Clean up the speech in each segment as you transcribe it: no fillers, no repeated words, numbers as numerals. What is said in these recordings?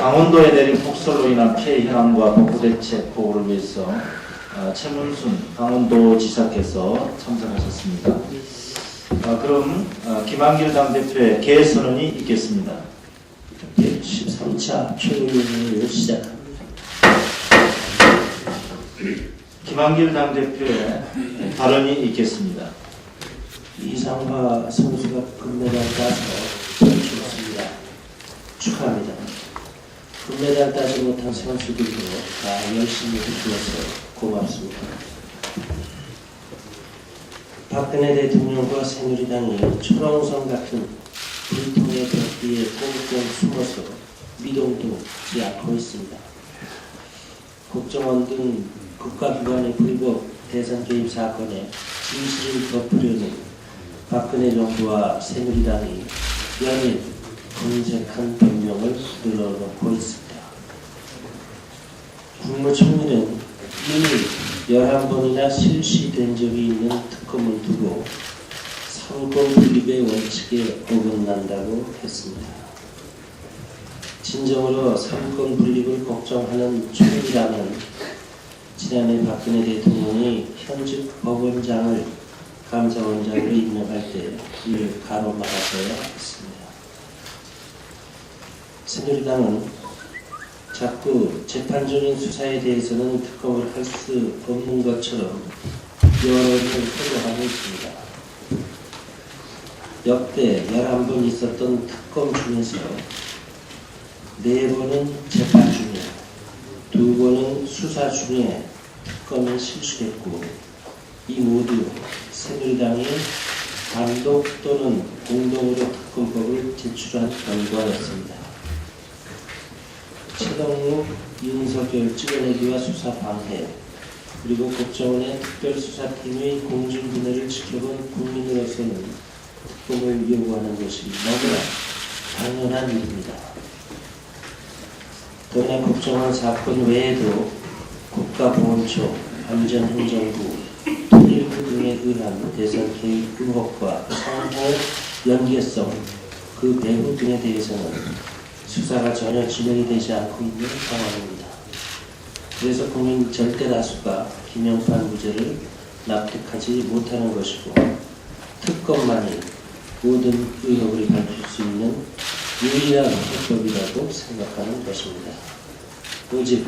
강원도에 내린 폭설로 인한 피해 현황과 복구대책 보고를 위해서 최문순 강원도지사께서 참석하셨습니다. 그럼 김한길 당대표의 개선언이 있겠습니다. 13차 표결을 시작합니다. 김한길 당대표의 발언이 있겠습니다. 이상화 선수가 금메달 따서 선출했습니다. 축하합니다. 금메달 따지 못한 선수들도 다 열심히 해주어서 고맙습니다. 박근혜 대통령과 새누리당이 초롱성 같은 불통의 벽 뒤에 꽁꽁 숨어서 미동도지 않고 있습니다. 국정원 등 국가기관의 불법 대선 개입 사건에 진실을 덮으려는 박근혜 정부와 새누리당이 연일 검색한 변명을 늘어놓고 있습니다. 국무총리는 이미 11번이나 실시된 적이 있는 특검을 두고 상권 분립의 원칙에 어긋난다고 했습니다. 진정으로 상권 분립을 걱정하는 총리라면 지난해 박근혜 대통령이 현직 법원장을 감사원장으로 임명할 때 이를 가로막았어야 했습니다. 새누리당은 자꾸 재판적인 수사에 대해서는 특검을 할 수 없는 것처럼 여론을 표명하고 있습니다. 역대 11번 있었던 특검 중에서 4번은 재판 중에 2번은 수사 중에 특검에 실수했고 이 모두 새누리당이 단독 또는 공동으로 특검법을 제출한 결과였습니다. 최동욱, 윤석열 찍어내기와 수사 방해, 그리고 국정원의 특별수사팀의 공중분해를 지켜본 국민으로서는 특검을 요구하는 것이 너무나 당연한 일입니다. 또한 국정원 사건 외에도 국가보훈처, 안전행정부, 통일부 등에 의한 대선 개입 의혹과 상호 연계성, 그 배후 등에 대해서는 수사가 전혀 진행이 되지 않고 있는 상황입니다. 그래서 국민 절대 다수가 김영판 무죄를 납득하지 못하는 것이고 특검만이 모든 의혹을 밝힐 수 있는 유일한 해법이라고 생각하는 것입니다. 오직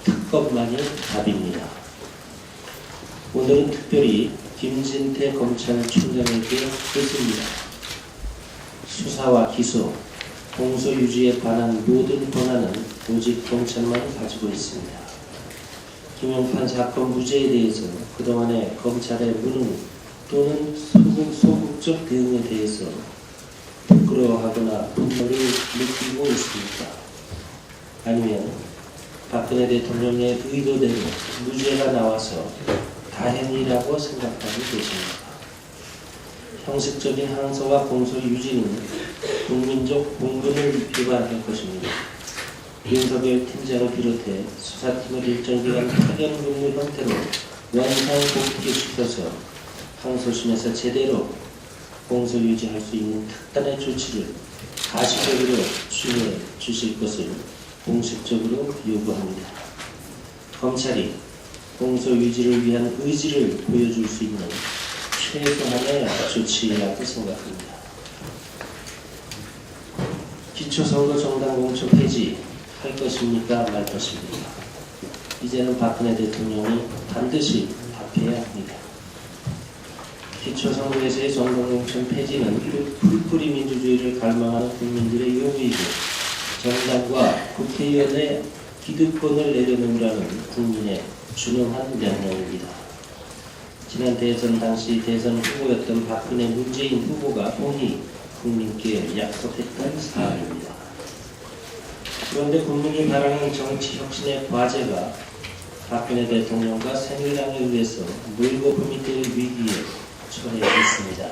특검만이 답입니다. 오늘은 특별히 김진태 검찰총장에게 했습니다. 수사와 기소, 공소 유지에 관한 모든 권한은 오직 검찰만 가지고 있습니다. 김영판 사건 무죄에 대해서 그동안의 검찰의 무능 또는 소극적 대응에 대해서 부끄러워하거나 분노를 느끼고 있습니까? 아니면 박근혜 대통령의 의도대로 무죄가 나와서 다행이라고 생각하고 계십니까? 형식적인 항소와 공소 유지는 국민적 공분을 유발할 것입니다. 윤석열 팀장을 비롯해 수사팀을 일정 기간 파견 근무 형태로 원상 복귀시켜서 항소심에서 제대로 공소 유지할 수 있는 특단의 조치를 가시적으로 취해 주실 것을 공식적으로 요구합니다. 검찰이 공소 유지를 위한 의지를 보여줄 수 있는 최소한의 조치라고 생각합니다. 기초선거 정당 공천 폐지할 것입니까? 말 것입니까? 이제는 박근혜 대통령이 반드시 답해야 합니다. 기초선거에서의 정당 공천 폐지는 풀뿌리 민주주의를 갈망하는 국민들의 요구이고 정당과 국회의원의 기득권을 내려놓으라는 국민의 준엄한 명령입니다. 지난 대선 당시 대선 후보였던 박근혜 문재인 후보가 본인이 국민께 약속했던 사안입니다. 그런데 국민이 바라는 정치 혁신의 과제가 박근혜 대통령과 새누리당에 의해서 물고 품이 될 위기에 처해 있습니다.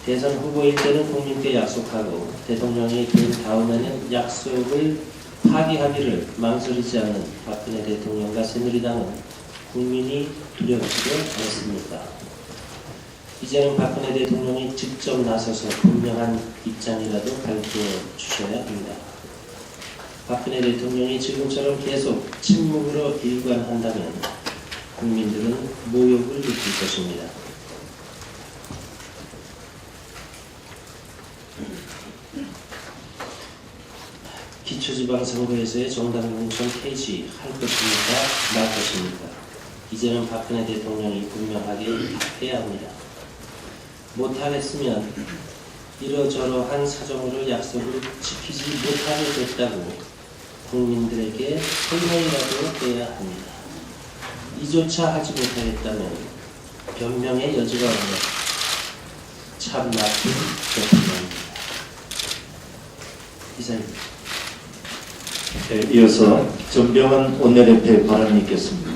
대선 후보일 때는 국민께 약속하고 대통령이 된 다음에는 약속을 파기하기를 망설이지 않는 박근혜 대통령과 새누리당은 국민이 두렵지도 않습니다. 이제는 박근혜 대통령이 직접 나서서 분명한 입장이라도 밝혀주셔야 합니다. 박근혜 대통령이 지금처럼 계속 침묵으로 일관한다면 국민들은 모욕을 느낄 것입니다. 기초지방선거에서의 정당 공천 폐지할 것입니까? 말 것입니까? 이제는 박근혜 대통령이 분명하게 해야 합니다. 못하겠으면 이러저러한 사정으로 약속을 지키지 못하게 됐다고 국민들에게 설명이라도 해야 합니다. 이조차 하지 못하겠다면 변명의 여지가 없는 참 나쁜 대통령입니다. 이상입니다. 네, 이어서 전병헌 원내대표의 발언이 있겠습니다.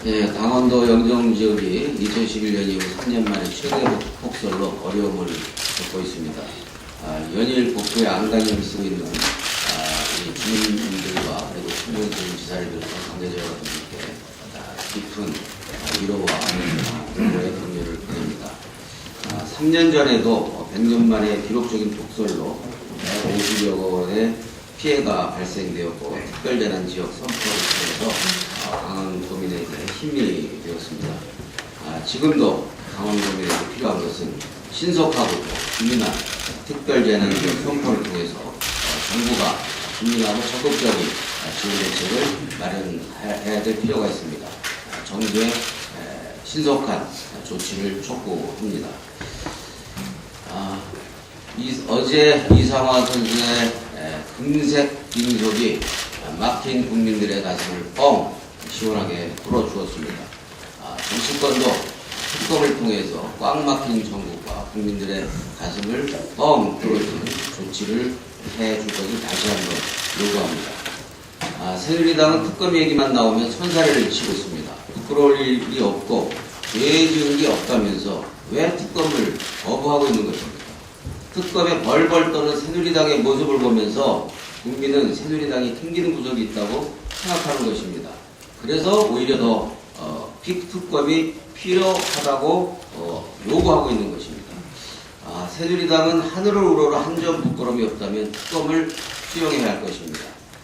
네, 강원도 영동 지역이 2011년 이후 3년 만에 최대 폭설로 어려움을 겪고 있습니다. 연일 복도에 안간힘을 쓰고 있는 이 주민들과 그리고 신명진 지사를 비롯한 관계자 여러분들께 깊은 위로와 동료의 격려를 보냅니다. 3년 전에도 100년 만에 기록적인 폭설로 150여 원의 피해가 발생되었고 특별재난 지역 선포를 통해서 강원 도민에게 힘이 되었습니다. 지금도 강원 도민에게 필요한 것은 신속하고 균일한 특별재난 지역 선포를 통해서 정부가 균일하고 적극적인 지원 대책을 마련해야 될 필요가 있습니다. 정부의 신속한 조치를 촉구합니다. 어제 이상화 선수의 금색 빈속이 막힌 국민들의 가슴을 뻥 시원하게 풀어주었습니다. 정치권도 특검을 통해서 꽉 막힌 정부가 국민들의 가슴을 뻥 뚫어주는 조치를 해줄 것을 다시 한번 요구합니다. 새누리당은 특검 얘기만 나오면 천사를 치고 있습니다. 부끄러울 일이 없고 죄 지은 게 없다면서 왜 특검을 거부하고 있는 것입니까? 특검에 벌벌 떠는 새누리당의 모습을 보면서 국민은 새누리당이 튕기는 구석이 있다고 생각하는 것입니다. 그래서 오히려 더 특검이 필요하다고 요구하고 있는 것입니다. 새누리당은 하늘을 우러러 한 점 부끄러움이 없다면 특검을 수용해야 할 것입니다.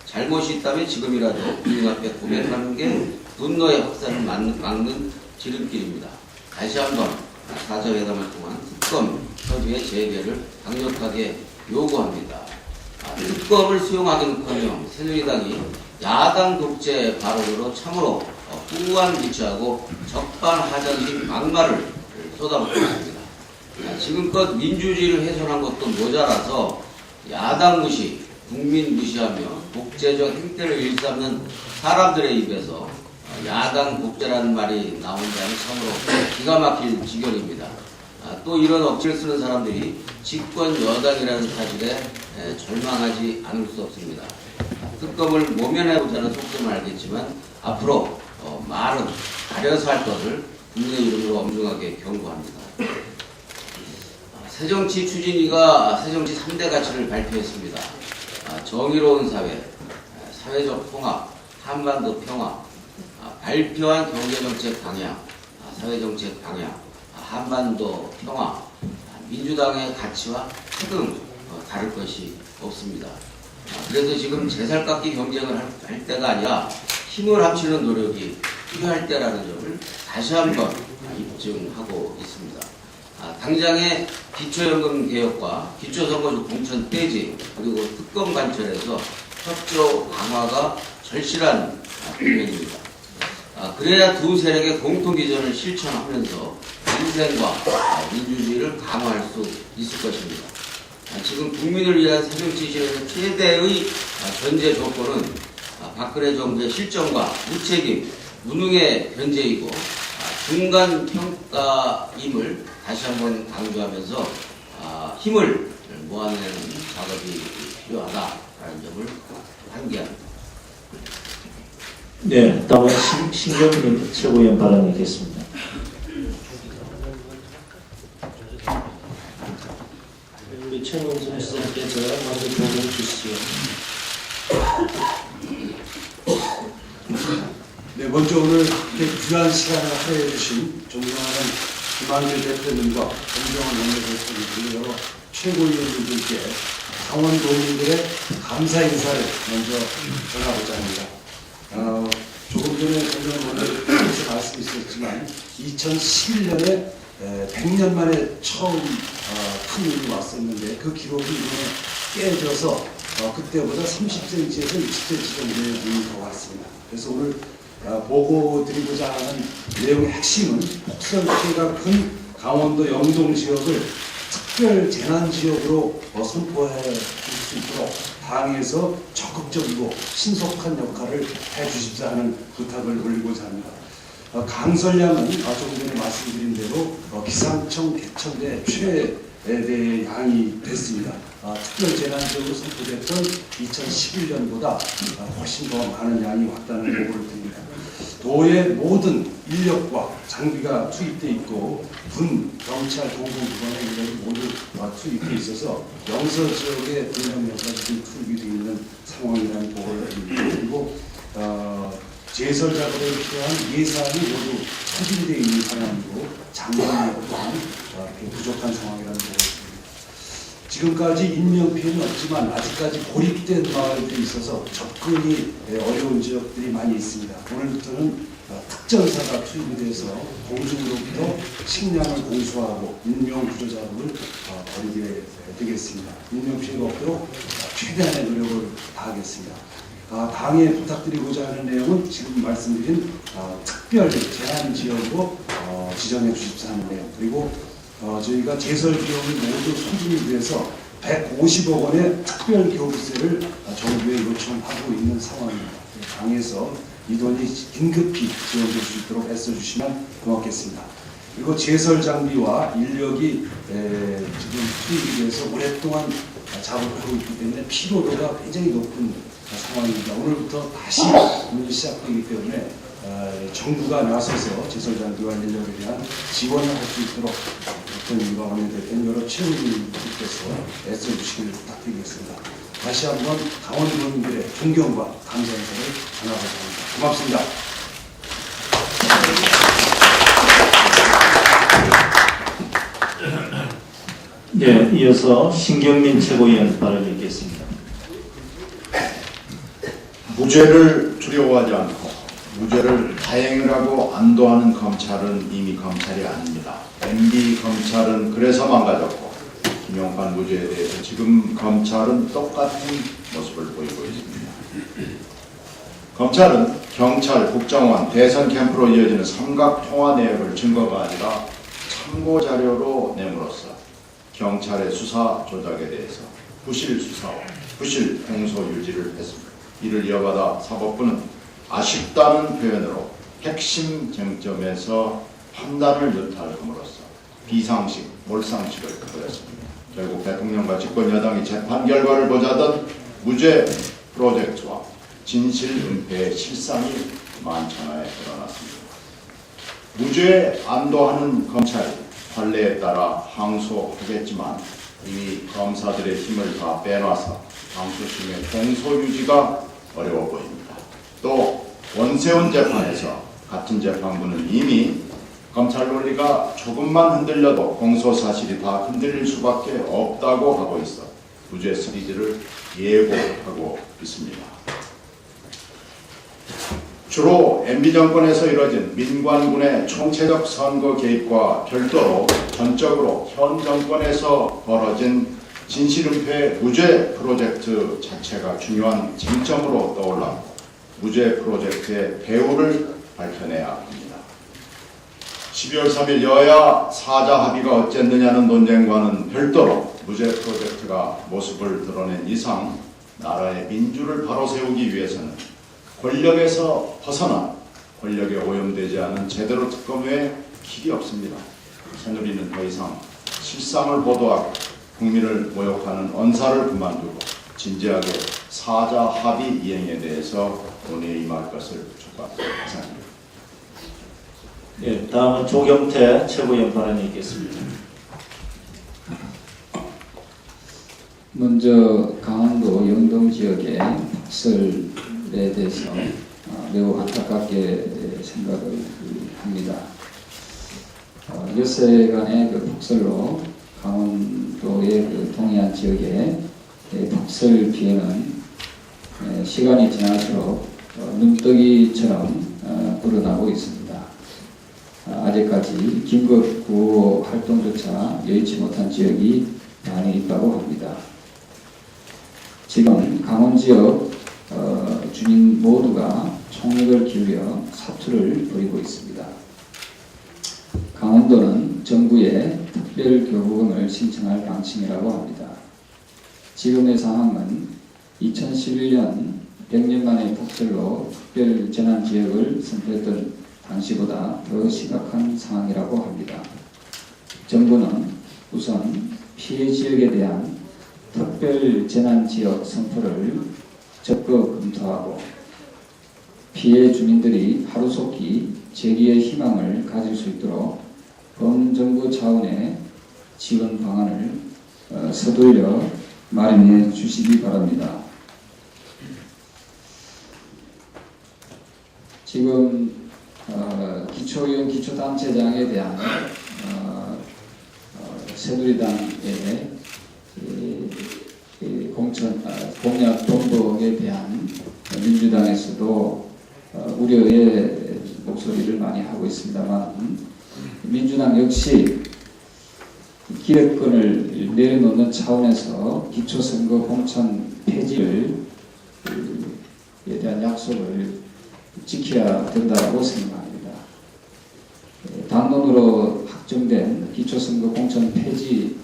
잘못이 있다면 지금이라도 국민 앞에 고백하는 게 분노의 확산을 막는 지름길입니다. 다시 한번 사저회담을 통한 특검 협의의 재개를 강력하게 요구합니다. 특검을 수용하기는커녕 새누리당이 야당 독재 발언으로 참으로 후한 무치하고 적반하장식 막말을 쏟아붓고 있습니다. 지금껏 민주주의를 훼손한 것도 모자라서 야당 무시, 국민 무시하며 독재적 행태를 일삼는 사람들의 입에서 야당 독재라는 말이 나온다니 참으로 기가 막힐 지경입니다. 또 이런 억지를 쓰는 사람들이 집권 여당이라는 사실에 절망하지 않을 수 없습니다. 특검을 모면해보자는 속셈을 알겠지만 앞으로 말은 가려서 할 것을 국민의 이름으로 엄중하게 경고합니다. 새정치 추진위가 새정치 3대 가치를 발표했습니다. 정의로운 사회, 사회적 통합, 한반도 평화, 발표한 경제정책 방향, 사회정책 방향, 한반도 평화, 민주당의 가치와 하등 다를 것이 없습니다. 그래서 지금 제살깎기 경쟁을 할 때가 아니라 힘을 합치는 노력이 필요할 때라는 점을 다시 한번 입증하고 있습니다. 당장의 기초연금 개혁과 기초선거제 공천 폐지 그리고 특검 관철에서 협조 강화가 절실한 국면입니다. 그래야 두 세력의 공통 비전을 실천하면서 민생과 민주주의를 강화할 수 있을 것입니다. 지금 국민을 위한 새정치 실현의 최대의 견제 조건은 박근혜 정부의 실정과 무책임, 무능의 견제이고 중간 평가임을 다시 한번 강조하면서 힘을 모아내는 작업이 필요하다라는 점을 환기합니다. 네, 다음은 신경민 최고위원 발언이 있겠습니다. 우리 최문순 시장께서 먼저 도움을 주시죠. 네, 먼저 오늘 이렇게 귀한 시간을 허용해 주신 존경하는 김한길 대표님과 정정환 원내대표님 그리고 여러 최고위원들께 강원도민들의 감사 인사를 먼저 전하고자 합니다. 조금 전에 오늘에서 말씀이 있었지만 2011년에 100년 만에 처음 큰 일이 왔었는데 그 기록이 이번에 깨져서 그때보다 30cm에서 20cm 정도의 눈이 더 왔습니다. 그래서 오늘 보고 드리고자 하는 내용의 핵심은 폭설 피해가 큰 강원도 영동 지역을 특별 재난 지역으로 선포해 줄 수 있도록 당에서 적극적이고 신속한 역할을 해 주십사 하는 부탁을 올리고자 합니다. 강설량은 조금 전에 말씀드린 대로 기상청 개천대 최대의 양이 됐습니다. 특별 재난 지역으로 선포됐던 2011년보다 훨씬 더 많은 양이 왔다는 보고를 드립니다. 도의 모든 인력과 장비가 투입되어 있고 군, 경찰, 공공기관의 인력이 모두 투입되어 있어서 영서 지역의 군력력까지 투입이 되어 있는 상황이라는 보고를 드립니다. 그리고 제설 작업에 필요한 예산이 모두 소진되어 있는 상황이고 장비력 또한 이렇게 부족한 상황이라는 보고를 드립니다. 지금까지 인명피해는 없지만 아직까지 고립된 마을들이 있어서 접근이 어려운 지역들이 많이 있습니다. 오늘부터는 특전사가 투입이 돼서 공중으로부터 식량을 공수하고 인명구조 작업을 벌이게 되겠습니다. 인명피해가 없도록 최대한의 노력을 다하겠습니다. 당에 부탁드리고자 하는 내용은 지금 말씀드린 특별 재난지역으로 지정해 주십사 하는 내용, 그리고 저희가 제설 비용을 모두 소진이 돼서 150억 원의 특별 교부세를 정부에 요청하고 있는 상황입니다. 당에서 이 돈이 긴급히 지원될 수 있도록 애써주시면 고맙겠습니다. 그리고 제설 장비와 인력이 지금 투입이 돼서 오랫동안 작업하고 있기 때문에 피로도가 굉장히 높은 상황입니다. 오늘부터 다시 운영이 시작되기 때문에 정부가 나서서 제설 장비와 인력에 대한 지원을 할 수 있도록 어떤 일과 원회됐던 여러 최고위원님께서 애써주시기를 부탁드리겠습니다. 다시 한번 강원도민들의 존경과 감사 인사를 전하고자 합니다. 고맙습니다. 네, 이어서 신경민 최고위원 발언을 읽겠습니다. 무죄를 두려워하지 않고 무죄를 다행을 하고 안도하는 검찰은 이미 검찰이 아닙니다. MB 검찰은 그래서 망가졌고 김용환 무죄에 대해서 지금 검찰은 똑같은 모습을 보이고 있습니다. 검찰은 경찰, 국정원, 대선 캠프로 이어지는 삼각통화 내역을 증거가 아니라 참고 자료로 내므로써 경찰의 수사 조작에 대해서 부실 수사와 부실 공소 유지를 했습니다. 이를 이어받아 사법부는 아쉽다는 표현으로 핵심 쟁점에서 판단을 유탈함으로써 비상식, 몰상식을 보였습니다. 결국 대통령과 집권 여당이 재판 결과를 보자던 무죄 프로젝트와 진실 은폐의 실상이 만천하에 드러났습니다. 무죄에 안도하는 검찰이 판례에 따라 항소하겠지만 이미 검사들의 힘을 다 빼놔서 항소심의 공소 유지가 어려워 보입니다. 또 원세훈 재판에서 같은 재판부는 이미 검찰 논리가 조금만 흔들려도 공소 사실이 다 흔들릴 수밖에 없다고 하고 있어 무죄 시리즈를 예고하고 있습니다. 주로 MB 정권에서 이뤄진 민관군의 총체적 선거 개입과 별도로 전적으로 현 정권에서 벌어진 진실은폐 무죄 프로젝트 자체가 중요한 쟁점으로 떠올랐고 무죄 프로젝트의 배후를 밝혀내야 합니다. 12월 3일 여야 사자 합의가 어쨌느냐는 논쟁과는 별도로 무죄 프로젝트가 모습을 드러낸 이상 나라의 민주를 바로 세우기 위해서는 권력에서 벗어나 권력에 오염되지 않은 제대로 특검 외에 길이 없습니다. 새누리는 더 이상 실상을 보도하고 국민을 모욕하는 언사를 그만두고 진지하게 사자 합의 이행에 대해서 논의에 임할 것을 촉구합니다. 네, 다음은 조경태 최고위원 발언이 있겠습니다. 먼저 강원도 영동 지역의 폭설에 대해서 매우 안타깝게 생각을 합니다. 엿새간의 그 폭설로 강원도의 그 동해안 지역에 박설 피해는 시간이 지날수록 눈덩이처럼 불어나고 있습니다. 아직까지 긴급 구호 활동조차 여의치 못한 지역이 많이 있다고 합니다. 지금 강원 지역 주민 모두가 총력을 기울여 사투를 벌이고 있습니다. 강원도는 정부에 특별교부금을 신청할 방침이라고 합니다. 지금의 상황은 2011년 100년 만의 폭설로 특별재난지역을 선포했던 당시보다 더 심각한 상황이라고 합니다. 정부는 우선 피해 지역에 대한 특별재난지역 선포를 적극 검토하고 피해 주민들이 하루속히 재기의 희망을 가질 수 있도록 범정부 차원의 지원 방안을 서둘러 마련해 주시기 바랍니다. 지금 기초의원 기초단체장에 대한 새누리당의 공약 동복에 대한 민주당에서도 우려의 목소리를 많이 하고 있습니다만 민주당 역시 기득권을 내려놓는 차원에서 기초선거 공천 폐지에 대한 약속을 지켜야 된다고 생각합니다. 당론으로 확정된 기초선거 공천 폐지에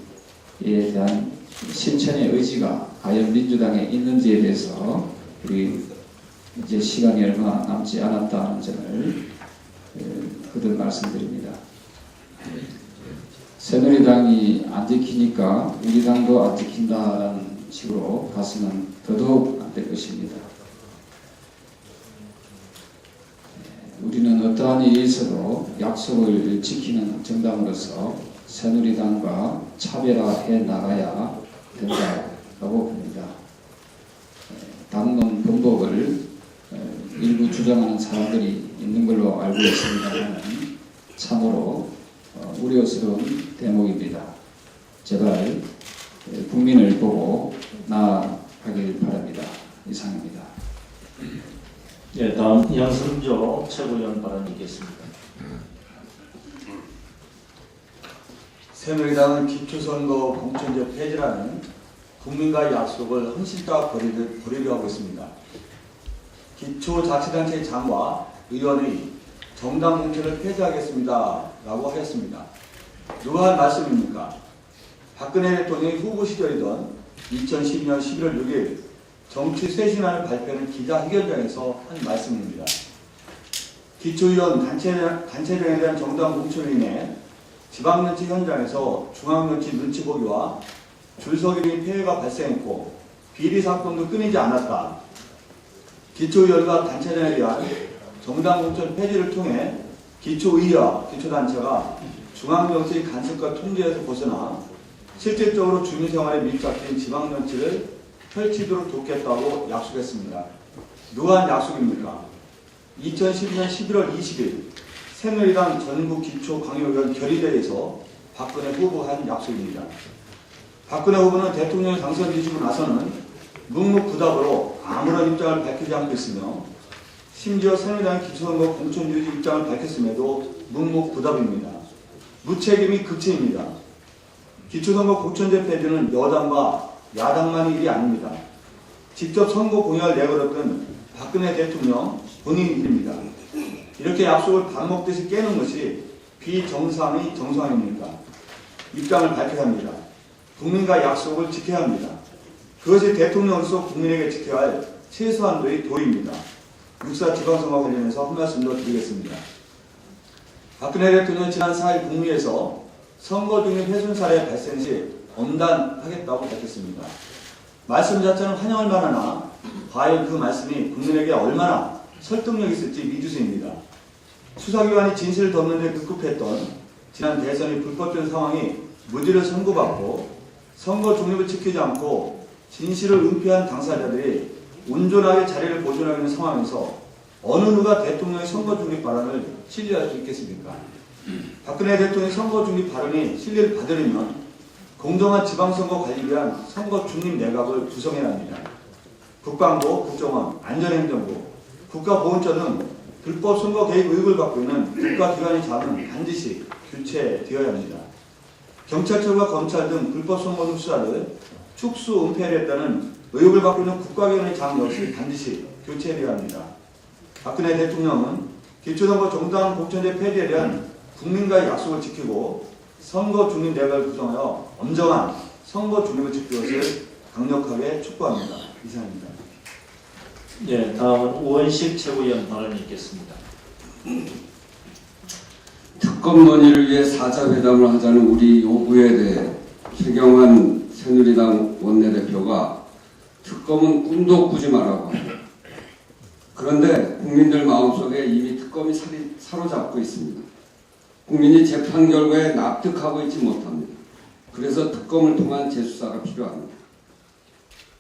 대한 실천의 의지가 과연 민주당에 있는지에 대해서 우리 이제 시간이 얼마 남지 않았다는 점을 거듭 말씀드립니다. 새누리당이 안 지키니까 우리 당도 안 지킨다는 식으로 가서는 더더욱 안 될 것입니다. 우리는 어떠한 일이 있어도 약속을 지키는 정당으로서 새누리당과 차별화해 나가야 된다고 봅니다. 당론 번복을 일부 주장하는 사람들이 있는 걸로 알고 있습니다만 참으로 우려스러운 대목입니다. 제발 국민을 보고 나아가길 바랍니다. 이상입니다. 예, 다음 양승조 최고위원 발언이 있겠습니다. 새누리당은 기초선거 공천제 폐지라는 국민과의 약속을 헌신다 버리려 하고 있습니다. 기초자치단체 장과 의원의 정당 공천을 폐지하겠습니다 라고 하였습니다. 누가 한 말씀입니까? 박근혜 대통령이 후보 시절이던 2012년 11월 6일 정치 쇄신안을 발표하는 기자회견장에서 한 말씀입니다. 기초의원 단체장에 대한 정당 공천으로 인해 지방정치 현장에서 중앙정치 눈치보기와 줄서기 등의 폐해가 발생했고 비리 사건도 끊이지 않았다. 기초의원과 단체장에 대한 정당 공천 폐지를 통해 기초의회와 기초단체가 중앙정치 간섭과 통제에서 벗어나 실질적으로 주민생활에 밀착된 지방정치를 펼치도록 돕겠다고 약속했습니다. 누가 한 약속입니까? 2012년 11월 20일 새누리당 전국기초광역의원 결의대회에서 박근혜 후보가 한 약속입니다. 박근혜 후보는 대통령이 당선되시고 나서는 묵묵부답으로 아무런 입장을 밝히지 않고 있으며 심지어 새누리당의 기초선거 공천 유지 입장을 밝혔음에도 묵묵부답입니다. 무책임이 극치입니다. 기초선거 공천제 폐지는 여당과 야당만의 일이 아닙니다. 직접 선거 공약을 내걸었던 박근혜 대통령 본인 일입니다. 이렇게 약속을 밥 먹듯이 깨는 것이 비정상의 정상입니까? 입장을 밝혀야 합니다. 국민과 약속을 지켜야 합니다. 그것이 대통령으로서 국민에게 지켜야 할 최소한도의 도리입니다. 육사 지방선거 관련해서 한 말씀 더 드리겠습니다. 박근혜 대통령은 지난 4일 국무회에서 선거 중립 훼손 사례 발생 시 엄단하겠다고 밝혔습니다. 말씀 자체는 환영할 만하나 과연 그 말씀이 국민에게 얼마나 설득력이 있을지 미주수입니다. 수사기관이 진실을 덮는 데 급급했던 지난 대선이 불법된 상황이 무죄를 선고받고 선거 중립을 지키지 않고 진실을 은폐한 당사자들이 온전하게 자리를 보존하고 있는 상황에서 어느 누가 대통령의 선거 중립 발언을 신뢰할 수 있겠습니까? 박근혜 대통령의 선거 중립 발언이 신뢰를 받으려면 공정한 지방선거 관리를 위한 선거 중립 내각을 구성해야 합니다. 국방부, 국정원, 안전행정부, 국가보훈처 등 불법 선거 개입 의혹을 받고 있는 국가기관의 자금은 반드시 교체되어야 합니다. 경찰청과 검찰 등 불법 선거 수사를 축소 은폐를 했다는 의혹을 받고 있는 국가기관의 장 역시 반드시 교체되어야 합니다. 박근혜 대통령은 기초선거 정당 공천제 폐지에 대한 국민과의 약속을 지키고 선거 중립 내각을 구성하여 엄정한 선거 중립을 지킬 것을 강력하게 촉구합니다. 이상입니다. 네, 다음은 우원식 최고위원 발언이 있겠습니다. 특검 논의를 위해 사자회담을 하자는 우리 요구에 대해 최경환 새누리당 원내대표가 특검은 꿈도 꾸지 말라고 합니다. 그런데 국민들 마음속에 이미 특검이 사로잡고 있습니다. 국민이 재판 결과에 납득하고 있지 못합니다. 그래서 특검을 통한 재수사가 필요합니다.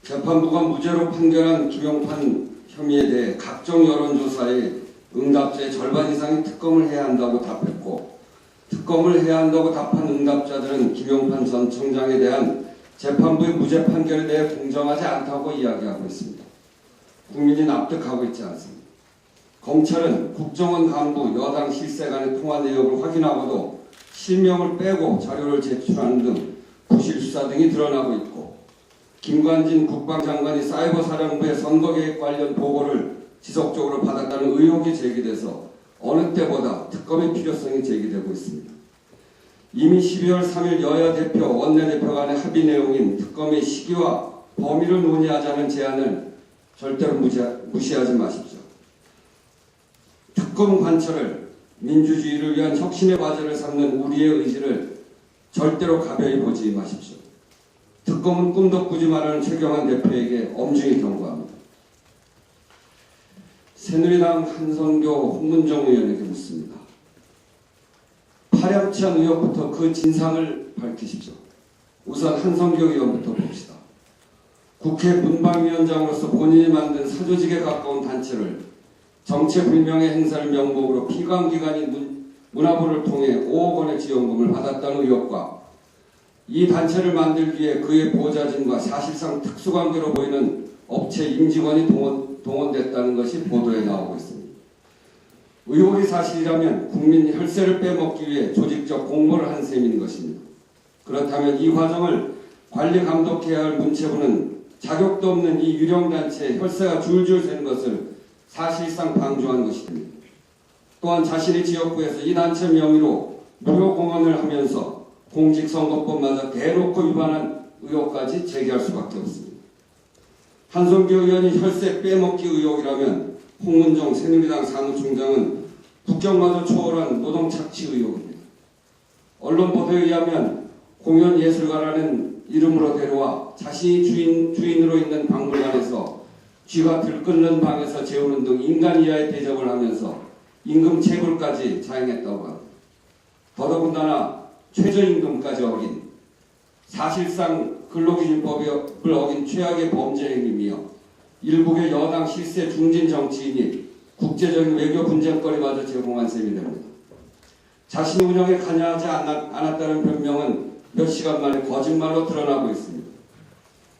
재판부가 무죄로 판결한 김용판 혐의에 대해 각종 여론조사에 응답자의 절반 이상이 특검을 해야 한다고 답했고, 특검을 해야 한다고 답한 응답자들은 김용판 전 청장에 대한 재판부의 무죄 판결에 대해 공정하지 않다고 이야기하고 있습니다. 국민이 납득하고 있지 않습니다. 검찰은 국정원 간부 여당 실세 간의 통화 내역을 확인하고도 실명을 빼고 자료를 제출하는 등 부실 수사 등이 드러나고 있고, 김관진 국방장관이 사이버 사령부의 선거 계획 관련 보고를 지속적으로 받았다는 의혹이 제기돼서 어느 때보다 특검의 필요성이 제기되고 있습니다. 이미 12월 3일 여야 대표, 원내대표 간의 합의 내용인 특검의 시기와 범위를 논의하자는 제안을 절대로 무시하지 마십시오. 특검 관철을 민주주의를 위한 혁신의 과제를 삼는 우리의 의지를 절대로 가벼이 보지 마십시오. 특검은 꿈도 꾸지 말라는 최경환 대표에게 엄중히 경고합니다. 새누리당 한성교 홍문정 의원에게 묻습니다. 파렴치한 의혹부터 그 진상을 밝히십시오. 우선 한성교 의원부터 봅시다. 국회 문방위원장으로서 본인이 만든 사조직에 가까운 단체를 정체불명의 행사를 명목으로 피감기관인 문화부를 통해 5억 원의 지원금을 받았다는 의혹과 이 단체를 만들기 위해 그의 보좌진과 사실상 특수관계로 보이는 업체 임직원이 동원됐다는 것이 보도에 나오고 있습니다. 의혹이 사실이라면 국민 혈세를 빼먹기 위해 조직적 공모를 한 셈인 것입니다. 그렇다면 이 과정을 관리 감독해야 할 문체부는 자격도 없는 이 유령단체에 혈세가 줄줄 새는 것을 사실상 방조한 것입니다. 또한 자신의 지역구에서 이 단체 명의로 무료 공헌을 하면서 공직선거법마저 대놓고 위반한 의혹까지 제기할 수밖에 없습니다. 한성교 의원이 혈세 빼먹기 의혹이라면 홍문정 새누리당 사무총장은 국경마저 초월한 노동착취 의혹입니다. 언론 보도에 의하면 공연예술가라는 이름으로 데려와 자신이 주인으로 있는 박물관에서 쥐가 들끓는 방에서 재우는 등 인간 이하의 대접을 하면서 임금 체불까지 자행했다고 합니다. 더더군다나 최저임금까지 어긴, 사실상 근로기준법을 어긴 최악의 범죄 행위이며 일국의 여당 실세 중진 정치인이 국제적인 외교 분쟁거리마저 제공한 셈이 됩니다. 자신이 운영에 관여하지 않았다는 변명은 몇 시간 만에 거짓말로 드러나고 있습니다.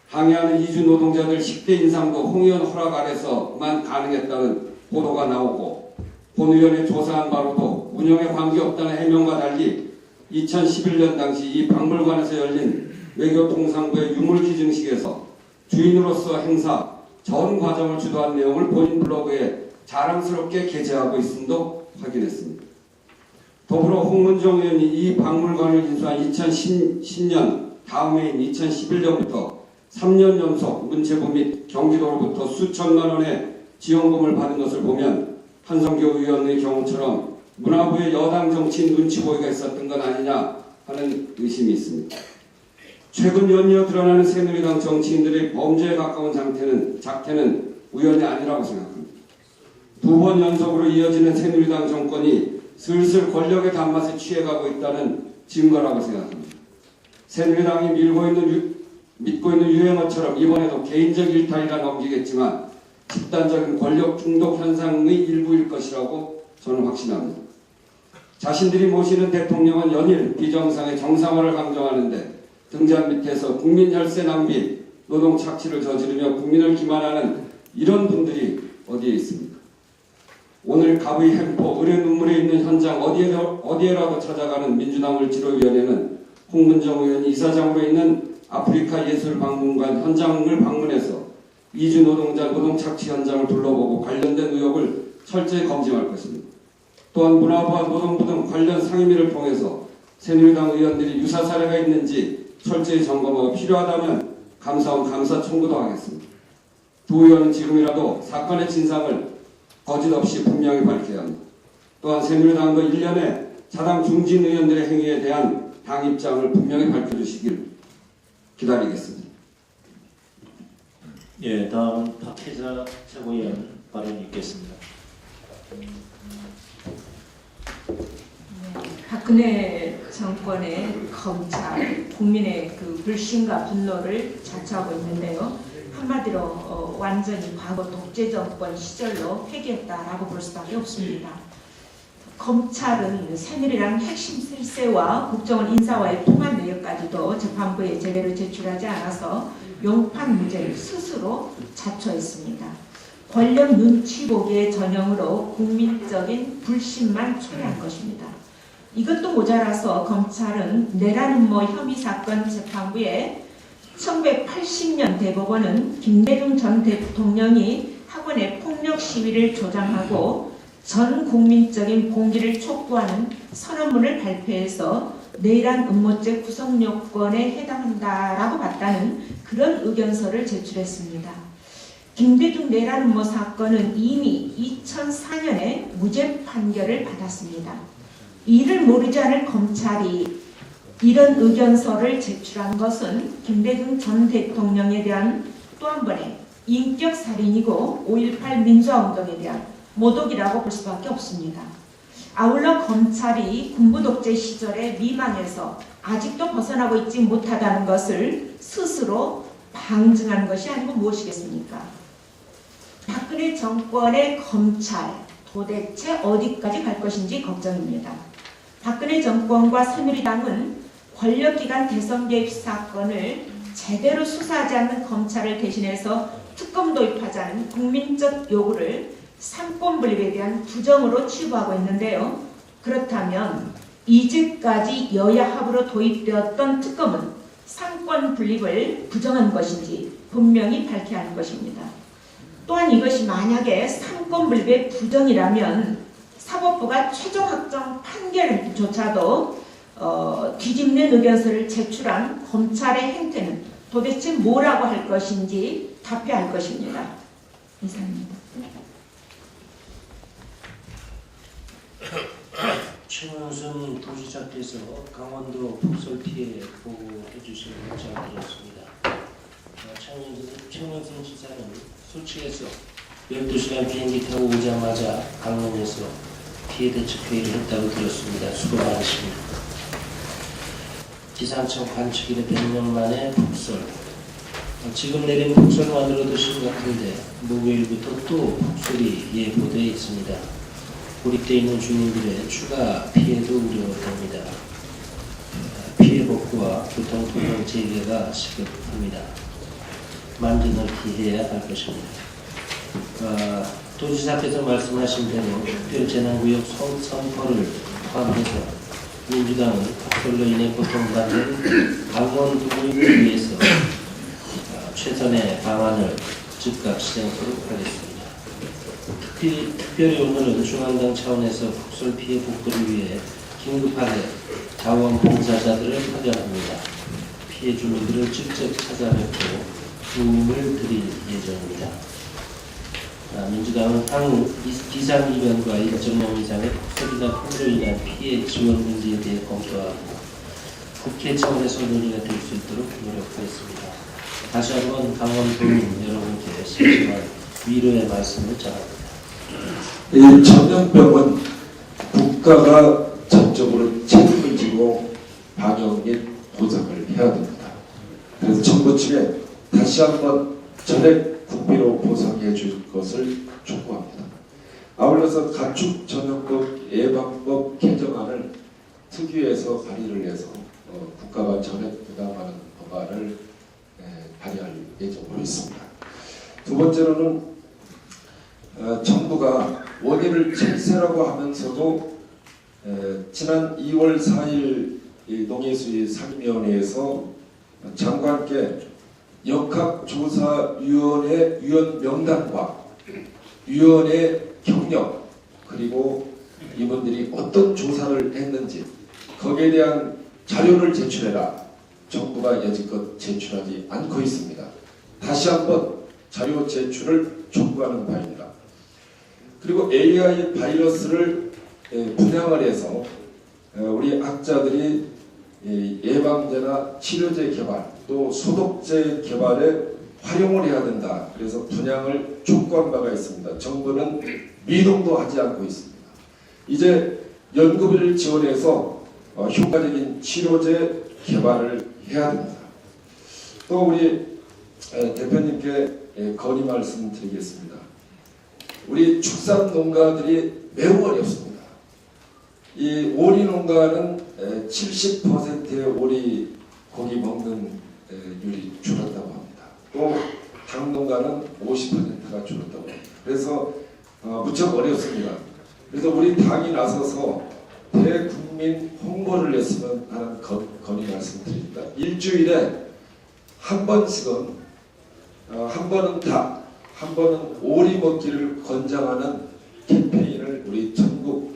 항의하는 이주 노동자들 10대 인상도 홍 의원 허락 아래서만 가능했다는 보도가 나오고, 본 의원의 조사한 바로도 운영에 관계없다는 해명과 달리 2011년 당시 이 박물관에서 열린 외교통상부의 유물기증식에서 주인으로서 행사 전 과정을 주도한 내용을 본인 블로그에 자랑스럽게 게재하고 있음도 확인했습니다. 더불어 홍문정 의원이 이 박물관을 인수한 2010년 다음 해인 2011년부터 3년 연속 문체부 및 경기도로부터 수천만 원의 지원금을 받은 것을 보면 한성교 의원의 경우처럼 문화부의 여당 정치인 눈치 보기가 있었던 건 아니냐 하는 의심이 있습니다. 최근 연이어 드러나는 새누리당 정치인들의 범죄에 가까운 작태는 우연이 아니라고 생각합니다. 2번 연속으로 이어지는 새누리당 정권이 슬슬 권력의 단맛에 취해가고 있다는 증거라고 생각합니다. 새누리당이 믿고 있는 유행어처럼 이번에도 개인적 일탈이라 넘기겠지만 집단적인 권력 중독 현상의 일부일 것이라고 저는 확신합니다. 자신들이 모시는 대통령은 연일 비정상의 정상화를 강조하는데 등잔 밑에서 국민 혈세 낭비, 노동 착취를 저지르며 국민을 기만하는 이런 분들이 어디에 있습니까? 오늘 갑의 횡포, 을의 눈물에 있는 현장 어디에라도 찾아가는 민주당 을지로위원회는 홍문정 의원이 이사장으로 있는 아프리카 예술박물관 현장을 방문해서 이주 노동자 노동 착취 현장을 둘러보고 관련된 의혹을 철저히 검증할 것입니다. 또한 문화부와 노동부 등 관련 상임위를 통해서 새누리당 의원들이 유사 사례가 있는지 철저히 점검하고 필요하다면 감사원 감사 청구도 하겠습니다. 두 의원은 지금이라도 사건의 진상을 거짓 없이 분명히 밝혀야 합니다. 또한 새누리당도 1년에 자당 중진 의원들의 행위에 대한 당 입장을 분명히 밝혀주시길 기다리겠습니다. 예, 다음은 박혜자 최고위원 발언 있겠습니다. 박근혜 정권의 검찰, 국민의 그 불신과 분노를 자초하고 있는데요. 한마디로 완전히 과거 독재 정권 시절로 회귀했다라고 볼 수밖에 없습니다. 검찰은 새누리당 핵심 실세와 국정원 인사와의 통합 내역까지도 재판부에 제대로 제출하지 않아서 용판 문제를 스스로 자초했습니다. 권력 눈치 보기의 전형으로 국민적인 불신만 초래한 것입니다. 이것도 모자라서 검찰은 내란음모 혐의 사건 재판부에 1980년 대법원은 김대중 전 대통령이 학원의 폭력 시위를 조장하고 전 국민적인 공기를 촉구하는 선언문을 발표해서 내란 음모죄 구성 요건에 해당한다라고 봤다는 그런 의견서를 제출했습니다. 김대중 내란 음모 사건은 이미 2004년에 무죄 판결을 받았습니다. 이를 모르지 않을 검찰이 이런 의견서를 제출한 것은 김대중 전 대통령에 대한 또 한 번의 인격살인이고 5.18 민주화운동에 대한 모독이라고 볼 수밖에 없습니다. 아울러 검찰이 군부독재 시절의 미망에서 아직도 벗어나고 있지 못하다는 것을 스스로 방증한 것이 아니고 무엇이겠습니까? 박근혜 정권의 검찰 도대체 어디까지 갈 것인지 걱정입니다. 박근혜 정권과 새누리당은 권력기관 대선 개입 사건을 제대로 수사하지 않는 검찰을 대신해서 특검 도입하자는 국민적 요구를 삼권 분립에 대한 부정으로 치부하고 있는데요. 그렇다면 이제까지 여야 합으로 도입되었던 특검은 삼권 분립을 부정한 것인지 분명히 밝혀야 하는 것입니다. 또한 이것이 만약에 삼권 분립의 부정이라면 사법부가 최종 확정 판결조차도 뒤집는 의견서를 제출한 검찰의 행태는 도대체 뭐라고 할 것인지 답해야 할 것입니다. 이상입니다. 최문순 도지사께서 강원도 폭설 피해 보고해 주신 문자를 드렸습니다. 최문순 지사는 소치에서 12시간 비행기 타고 오자마자 강릉에서 피해 대책 회의를 했다고 들었습니다. 수고 많으십니다. 기상청 관측 이래 100년 만에 폭설. 지금 내린 폭설만으로도 심각한데 목요일부터 또 폭설이 예보되어 있습니다. 고립되어 있는 주민들의 추가 피해도 우려됩니다. 피해 복구와 교통통행 재개가 시급합니다. 만기 넓히 해야 할 것입니다. 도지사께서 말씀하신 대로 특별재난구역 선포를 포함해서 민주당은 폭설로 인해 고통받는 강원도민을 위해서 최선의 방안을 즉각 시행하도록 하겠습니다. 특별히 오늘은 중앙당 차원에서 폭설 피해 복구를 위해 긴급하게 자원봉사자들을 파견합니다. 피해 주민들을 직접 찾아뵙고 도움을 드릴 예정입니다. 민주당은 향후 비상이변과 일정량 이상의 폭설이나 폭우로 인한 피해 지원 문제에 대해 검토하고 국회 차원에서 논의가 될 수 있도록 노력하겠습니다. 다시 한번 강원도민 여러분께 심심한 위로의 말씀을 전합니다. 이 전염병은 국가가 전적으로 책임을 지고 방역 및 보상을 해야 됩니다. 그래서 정부 측에 다시 한번 전액 국비로 보상해 줄 것을 촉구합니다. 아울러서 가축 전염병 예방법 개정안을 특위에서 발의를 해서 국가가 전액부담하는 법안을 발의할 예정으로 있습니다. 두 번째로는 정부가 원인을 철새라고 하면서도 지난 2월 4일 농해수위 상임위원회에서 장관께 역학조사위원회 위원 명단과 위원회 경력 그리고 이분들이 어떤 조사를 했는지 거기에 대한 자료를 제출해라. 정부가 여지껏 제출하지 않고 있습니다. 다시 한번 자료 제출을 촉구하는 바입니다. 그리고 AI 바이러스를 분양을 해서 우리 학자들이 예방제나 치료제 개발 또 소독제 개발에 활용을 해야 된다. 그래서 분양을 촉구한 바가 있습니다. 정부는 미동도 하지 않고 있습니다. 이제 연구비를 지원해서 효과적인 치료제 개발을 해야 됩니다. 또 우리 대표님께 건의 말씀드리겠습니다. 우리 축산 농가들이 매우 어렵습니다. 이 오리 농가는 70%의 오리 고기 먹는 율이 줄었다고 합니다. 또 닭 농가는 50%가 줄었다고 합니다. 그래서 무척 어렵습니다. 그래서 우리 당이 나서서 대국민 홍보를 했으면 하는 건의 말씀드립니다. 일주일에 한 번씩은 한 번은 닭, 한 번은 오리 먹기를 권장하는 캠페인을 우리 전국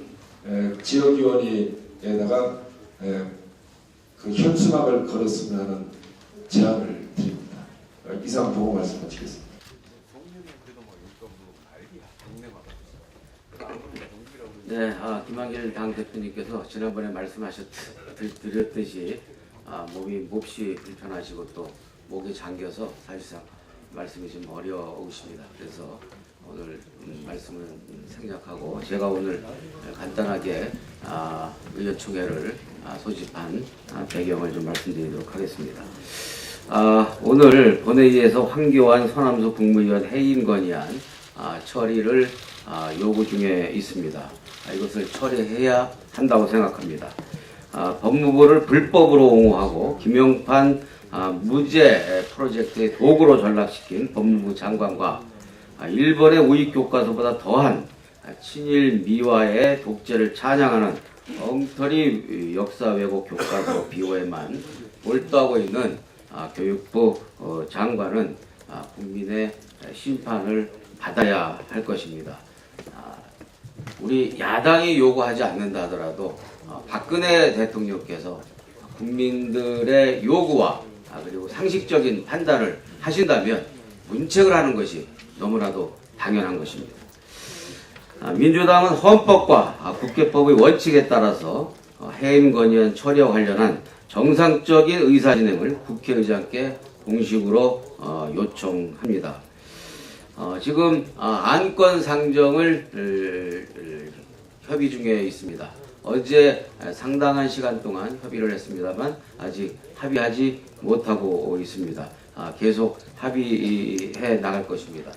지역위원회에다가 그 현수막을 걸었으면 하는 제안을 드립니다. 이상 보고 말씀 마치겠습니다. 네, 김한길 당대표님께서 지난번에 말씀하셨듯이 몸이 몹시 불편하시고 또 목이 잠겨서 사실상 말씀이 좀 어려우십니다. 그래서 오늘 말씀을 생략하고 제가 오늘 간단하게 의원총회를 소집한 배경을 좀 말씀드리도록 하겠습니다. 오늘 본회의에서 황교안 서남수 국무위원 해임 건의안 처리를 요구 중에 있습니다. 이것을 처리해야 한다고 생각합니다. 법무부를 불법으로 옹호하고 김용판 무죄 프로젝트의 도구로 전락시킨 법무부 장관과 일본의 우익 교과서보다 더한 친일 미화의 독재를 찬양하는 엉터리 역사 왜곡 교과서 비호에만 몰두하고 있는 교육부 장관은 국민의 심판을 받아야 할 것입니다. 우리 야당이 요구하지 않는다 하더라도 박근혜 대통령께서 국민들의 요구와 그리고 상식적인 판단을 하신다면 문책을 하는 것이 너무나도 당연한 것입니다. 민주당은 헌법과 국회법의 원칙에 따라서 해임 건의안 처리와 관련한 정상적인 의사진행을 국회의장께 공식으로 요청합니다. 지금 안건 상정을 협의 중에 있습니다. 어제 상당한 시간 동안 협의를 했습니다만 아직 합의하지 못하고 있습니다. 계속 합의해 나갈 것입니다.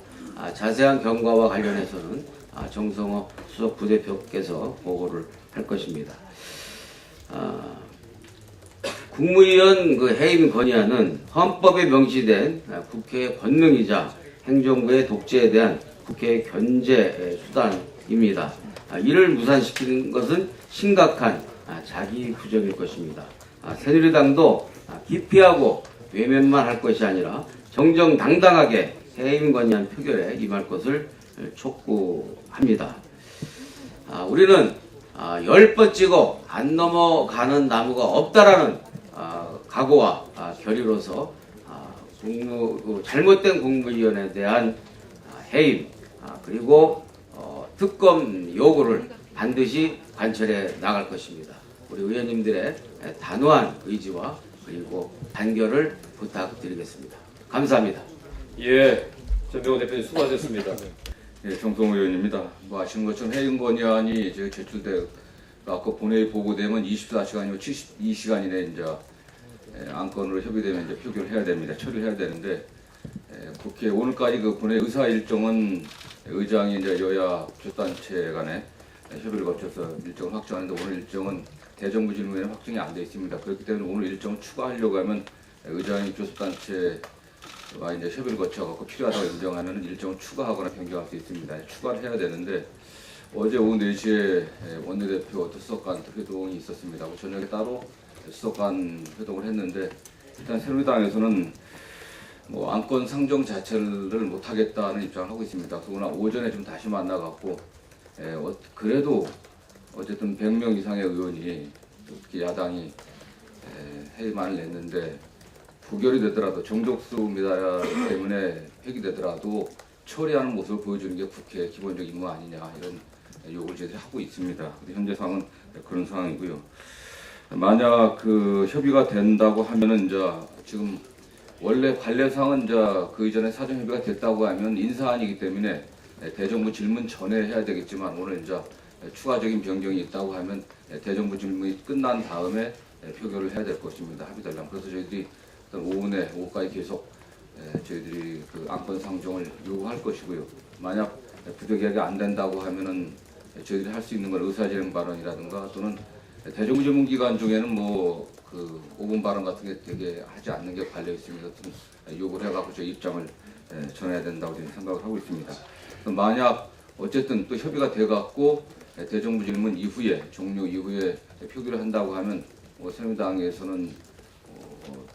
자세한 경과와 관련해서는 정성호 수석 부대표께서 보고를 할 것입니다. 국무위원 해임 건의안은 헌법에 명시된 국회의 권능이자 행정부의 독재에 대한 국회의 견제 수단입니다. 이를 무산시키는 것은 심각한 자기 부정일 것입니다. 새누리당도 기피하고 외면만 할 것이 아니라 정정당당하게 해임 건의안 표결에 임할 것을 촉구합니다. 우리는 10번 찍어 안 넘어가는 나무가 없다라는 각오와 결의로서 잘못된 국무위원에 대한 해임 그리고 특검 요구를 반드시 관철해 나갈 것입니다. 우리 의원님들의 단호한 의지와 그리고 단결을 부탁드리겠습니다. 감사합니다. 예, 전병호 대표님 수고하셨습니다. 예, 정성호 의원입니다. 아시는 것처럼 해임 건의안이 제출돼 아까 본회의 보고되면 24시간이고 72시간 이내에 이제 안건으로 협의되면 이제 표결해야 됩니다. 처리해야 되는데 국회 오늘까지 그 본회의 의사 일정은 의장이 이제 여야 교단체 간에 협의를 거쳐서 일정을 확정하는데 오늘 일정은 대정부 질문에는 확정이 안 되어 있습니다. 그렇기 때문에 오늘 일정을 추가하려고 하면 의장이 교섭단체와 이제 협의를 거쳐갖고 필요하다고 인정하는 일정을 추가하거나 변경할 수 있습니다. 추가를 해야 되는데 어제 오후 4시에 원내대표 수석간 회동이 있었습니다. 저녁에 따로 수석간 회동을 했는데 일단 새누리당에서는 뭐 안건 상정 자체를 못하겠다는 입장을 하고 있습니다. 그러나 오전에 좀 다시 만나갖고 그래도 어쨌든 100명 이상의 의원이 특히 야당이 회의만을 냈는데 부결이 되더라도 정족수 미달 때문에 폐기되더라도 처리하는 모습을 보여주는 게 국회의 기본적 임무 아니냐 이런 요구를 저희들이 하고 있습니다. 현재 상황은 그런 상황이고요. 만약 그 협의가 된다고 하면은 이제 지금 원래 관례상은 이제 그 이전에 사전 협의가 됐다고 하면 인사안이기 때문에 대정부 질문 전에 해야 되겠지만 오늘 이제 추가적인 변경이 있다고 하면 대정부 질문이 끝난 다음에 표결을 해야 될 것입니다. 합의되려면. 그래서 저희들이 오후까지 계속 저희들이 그 안건 상정을 요구할 것이고요. 만약 부득이하게 안 된다고 하면은 저희들이 할 수 있는 건 의사진행 발언이라든가 또는 대정부 질문 기간 중에는 뭐 그 5분 발언 같은 게 되게 하지 않는 게 관련 있습니다. 요구를 해갖고 저희 입장을 전해야 된다고 저는 생각을 하고 있습니다. 만약 어쨌든 또 협의가 돼갖고 대정부 질문 이후에 종료 이후에 표기를 한다고 하면 새누리당에서는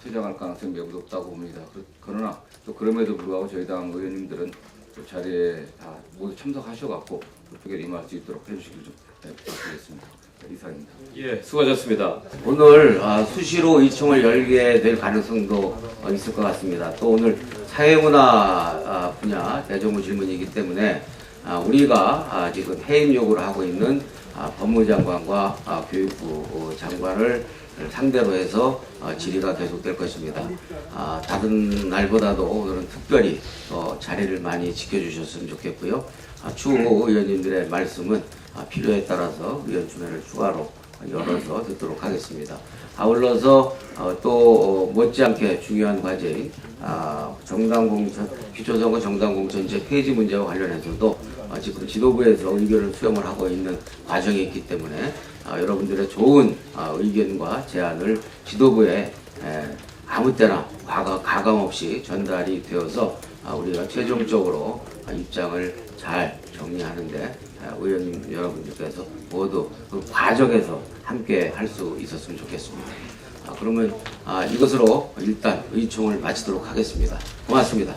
퇴장할 가능성이 매우 높다고 봅니다. 그러나 또 그럼에도 불구하고 저희 당 의원님들은 그 자리에 다 모두 참석하셔갖고 표결에 임할 수 있도록 해주시길 좀 부탁드리겠습니다. 이상입니다. 예, 수고하셨습니다. 오늘 수시로 의총을 열게 될 가능성도 있을 것 같습니다. 또 오늘 사회문화 분야 대정부 질문이기 때문에 우리가 지금 해임 요구를 하고 있는 법무장관과 교육부 장관을 상대로 해서 질의가 계속될 것입니다. 다른 날보다도 오늘은 특별히 자리를 많이 지켜주셨으면 좋겠고요. 추후 의원님들의 말씀은 필요에 따라서 의원 수면을 추가로 열어서 듣도록 하겠습니다. 아울러서 또 못지않게 중요한 과제인 정당공천, 기초선거 정당공천제 폐지 문제와 관련해서도 지금 지도부에서 의견을 수렴을 하고 있는 과정이 있기 때문에 여러분들의 좋은 의견과 제안을 지도부에 아무 때나 가감 없이 전달이 되어서 우리가 최종적으로 입장을 잘 정리하는데 의원님 여러분들께서 모두 그 과정에서 함께 할 수 있었으면 좋겠습니다. 그러면 이것으로 일단 의총을 마치도록 하겠습니다. 고맙습니다.